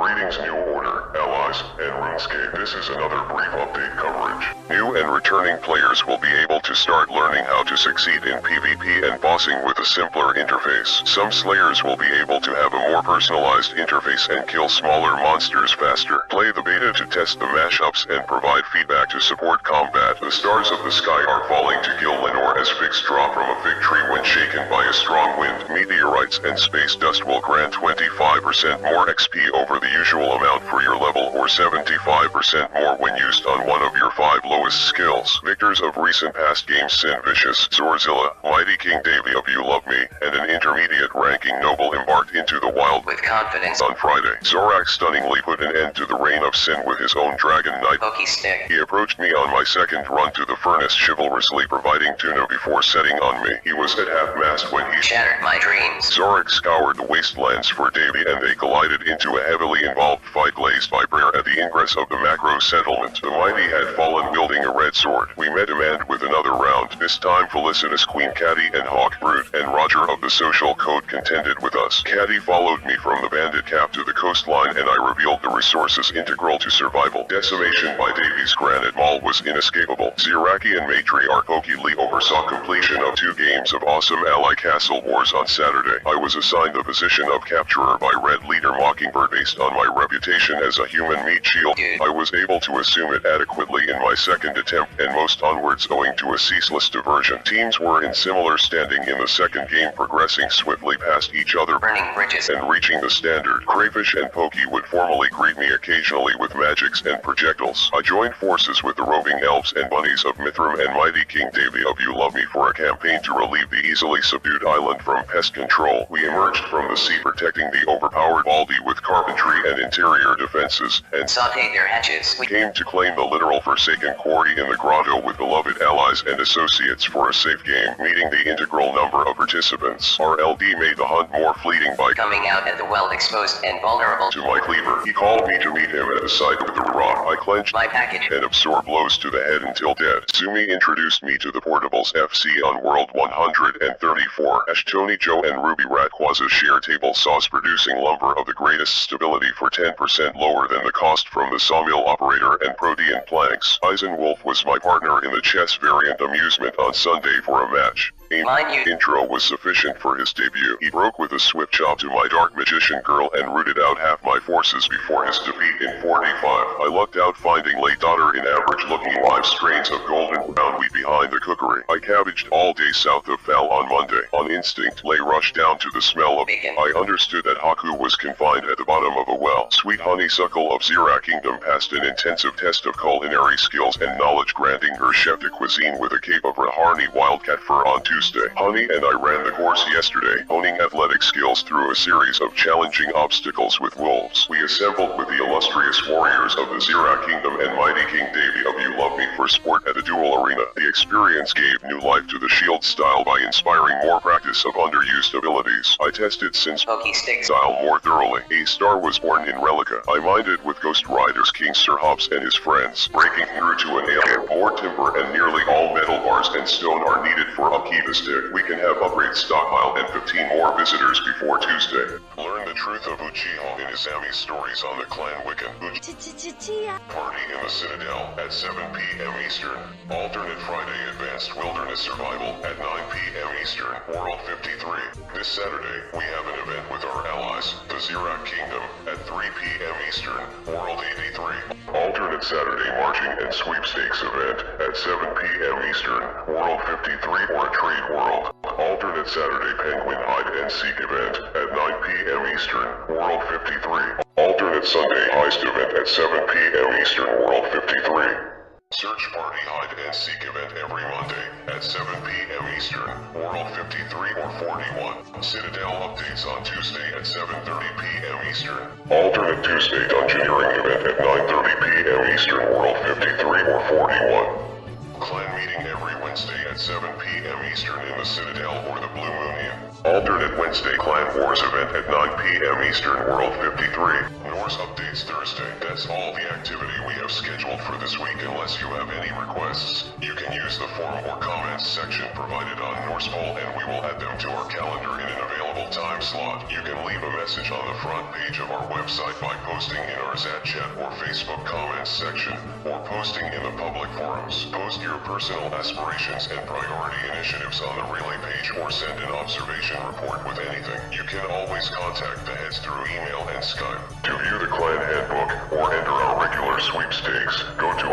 Greetings New Order, Allies, and RuneScape. This is another brief update coverage. New and returning players will be able to start learning how to succeed in PvP and bossing with a simpler interface. Some slayers will be able to have a more personalized interface and kill smaller monsters faster. Play the beta to test the mashups and provide feedback to support combat. The stars of the sky are falling to kill Lenore as figs drop from a fig tree when shaken by a strong wind. Meteorites and space dust will grant 25% more XP over the usual amount for your level, or 75% more when used on one of your 5 lowest skills. Victors of recent past games Sin Vicious, Zorzilla, Mighty King Davy of You Love Me, and an intermediate ranking noble embarked into the wild with confidence on Friday. Zorak stunningly put an end to the reign of Sin with his own Dragon Knight Pokey Stick. He approached me on my second run to the furnace, chivalrously providing tuna before setting on me. He was at half-mast when he shattered my dreams. Zorak scoured the wastelands for Davy and they collided into a heavily involved fight glazed by Brer at the ingress of the macro settlement. The mighty had fallen wielding a red sword. We met him and with another round. This time Felicitous Queen Catty and Hawk Brute and Roger of the Social Code contended with us. Catty followed me from the bandit cap to the coastline and I revealed the resources integral to survival. Decimation by Davy's granite mall was inescapable. Ziraki and Matriarch Okili oversaw completion of 2 games of awesome ally castle wars on Saturday. I was assigned the position of capturer by Red Leader Mockingbird based on my reputation as a human meat shield. I was able to assume it adequately in my second attempt and most onwards owing to a ceaseless diversion. Teams were in similar standing in the second game, progressing swiftly past each other, burning bridges and reaching the standard. Crayfish and Pokey would formally greet me occasionally with magics and projectiles. I joined forces with the roving elves and bunnies of Mithram and Mighty King Davy of You Love Me for a campaign to relieve the easily subdued island from pest control. We emerged from the sea protecting the overpowered Baldy with carpentry and interior defenses, and sauteed their hatches. We came to claim the literal forsaken quarry in the grotto with beloved allies and associates for a safe game, meeting the integral number of participants. Our LD made the hunt more fleeting by coming out at the well-exposed and vulnerable to my cleaver. He called me to meet him at the site with the rock. I clenched my package and absorbed blows to the head until dead. Sumi introduced me to the Portables FC on World 134. Tony Joe and Ruby Ratquaza share table saws producing lumber of the greatest stability for 10% lower than the cost from the sawmill operator and Protean planks. Eisenwolf was my partner in the chess variant amusement on Sunday for a match. Intro was sufficient for his debut. He broke with a swift chop to my dark magician girl and rooted out half my forces before his defeat in 45. I lucked out finding late daughter in average looking live strains of golden brown wheat behind the cookery. I cabbaged all day south of Fal on Monday. On instinct lay rushed down to the smell of bacon. I understood that Haku was confined at the bottom of a well. Sweet honeysuckle of Zira Kingdom passed an intensive test of culinary skills and knowledge, granting her chef de cuisine with a cape of Raharni wildcat fur on Tuesday. Honey and I ran the course yesterday, honing athletic skills through a series of challenging obstacles with wolves. We assembled with the illustrious warriors of the Zira Kingdom and Mighty King Davy of You Love Me for sport at the duel arena. The experience gave new life to the shield style by inspiring more practice of underused abilities. I tested Sin's Pokey Stick style more thoroughly. A star was born in Relica. I minded with GHOSTRIDERS King Sirhobbs and his friends, breaking through to an alien. More timber and nearly all metal bars and stone are needed for upkeep. We can have upgrades stockpiled and 15 more visitors before Tuesday. Learn the truth of Uchiha in Izami's stories on the Clan Wiccan Party in the Citadel at 7 p.m. Eastern. Alternate Friday Advanced Wilderness Survival at 9 p.m. Eastern, World 53. This Saturday, we have an event with our allies, the Zirak Kingdom, at 3 p.m. Eastern, World 83. Alternate Saturday Marching and Sweepstakes event at 7 p.m. Eastern, World 53 or a Trade World. Alternate Saturday Penguin Hide and Seek event at 9 p.m. Eastern, World 53. Alternate Sunday Heist event at 7 p.m. Eastern, World 53. Search Party Hide and Seek event every Monday at 7 p.m. Eastern, World 53 or 41. Citadel updates on Tuesday at 7:30 p.m. Eastern. Alternate Tuesday Dungeoneering event at 9:30 p.m. Eastern, World 53 or 41. Clan meeting every Wednesday at 7 p.m. Eastern in the Citadel or the Blue Moon Inn. Alternate Wednesday Clan Wars event at 9 p.m. Eastern, World 53. Nors updates Thursday. That's all the activity we have scheduled for this week. Unless you have any requests, you can use the forum or comments section provided on Norse Poll and we will add them to our calendar in an available available time slot. You can leave a message on the front page of our website by posting in our chat or Facebook comments section, or posting in the public forums. Post your personal aspirations and priority initiatives on the relay page or send an observation report with anything. You can always contact the heads through email and Skype. To view the clan handbook or enter our regular sweepstakes, go to